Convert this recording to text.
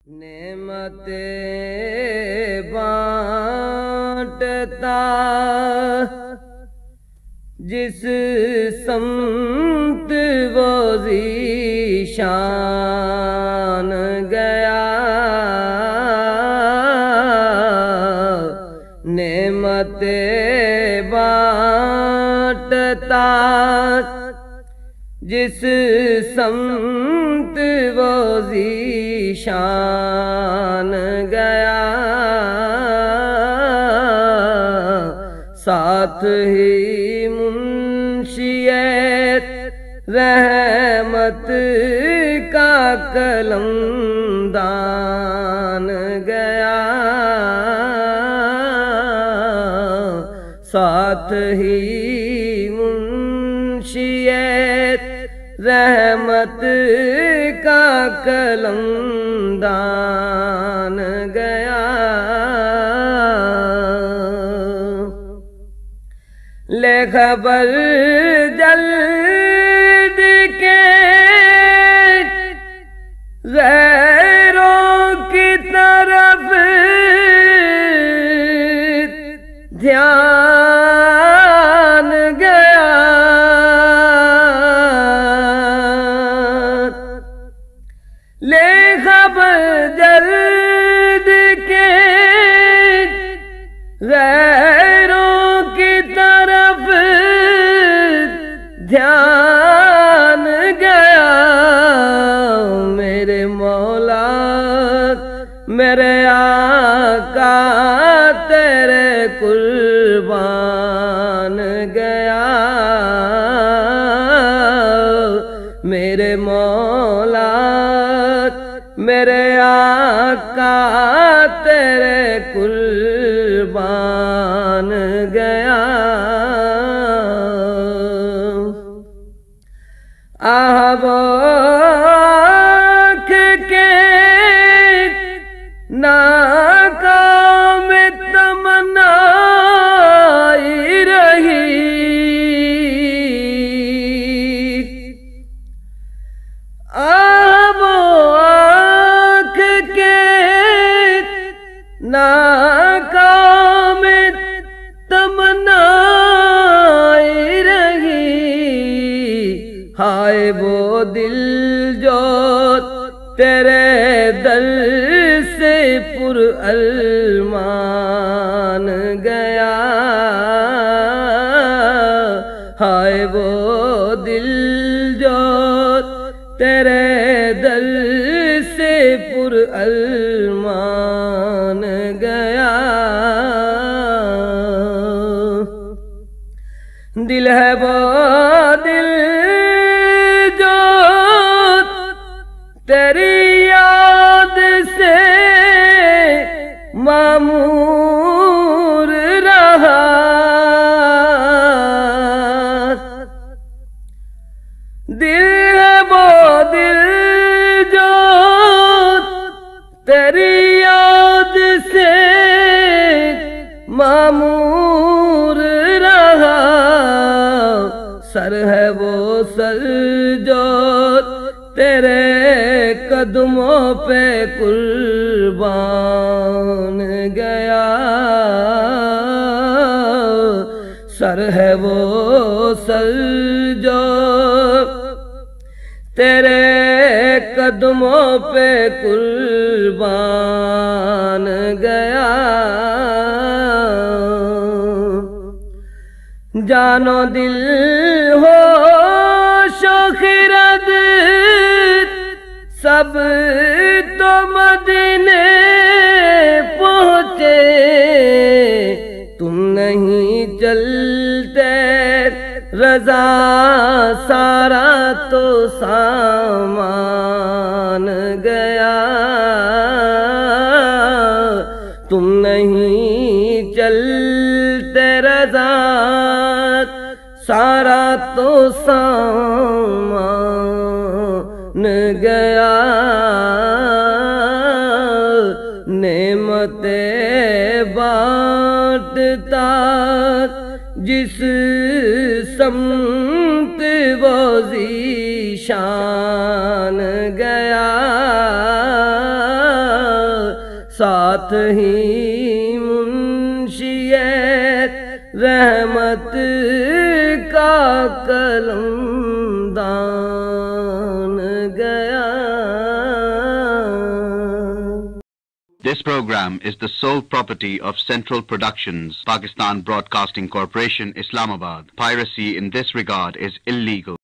نعمتیں بانٹتا جس سمت وہ ذیشان گیا، نعمتیں بانٹتا جس سمت وہ ذیشان گیا، ساتھ ہی منشیت رحمت کا قلم دان گیا، ساتھ ہی منشیت رحمت کا قلم دان گیا، لے خبر جلد کے غیروں کی طرف دھیان گیا، لے خبر جلد کے غیروں کی طرف دھیان گیا، میرے مولا میرے آقا تیرے قربان گیا، میرے مولا میرے آقا تیرے قربان گیا، آہ آنکھ کے ناکام تمنائی رہی، آہ آنکھ کے ناکام تمنائی رہی، ہائے وہ دل جو تیرے در سے پر ارمان گیا، ہائے وہ دل جو تیرے در سے پر ارمان گیا، دل ہے وہ دل جو تیری یاد سے معمور رہا، دل ہے وہ دل جو تیری یاد سے معمور رہا، سر ہے وہ سر جو تیرے قدموں پہ قربان گیا، سر ہے وہ سر جو تیرے قدموں پہ قربان گیا، جانو دل ہو شوخرد سب تو مدینے پہنچے، تم نہیں چلتے رضا سارا تو سامان گیا، تم نہیں چلتے رضا سارا تو سامان گیا، نعمتیں بانٹتا جس سمت وہ ذیشان گیا ساتھ ہی منشی رحمت کا قلم دان گیا. This program is the sole property of Central Productions, Pakistan Broadcasting Corporation, Islamabad. Piracy in this regard is illegal.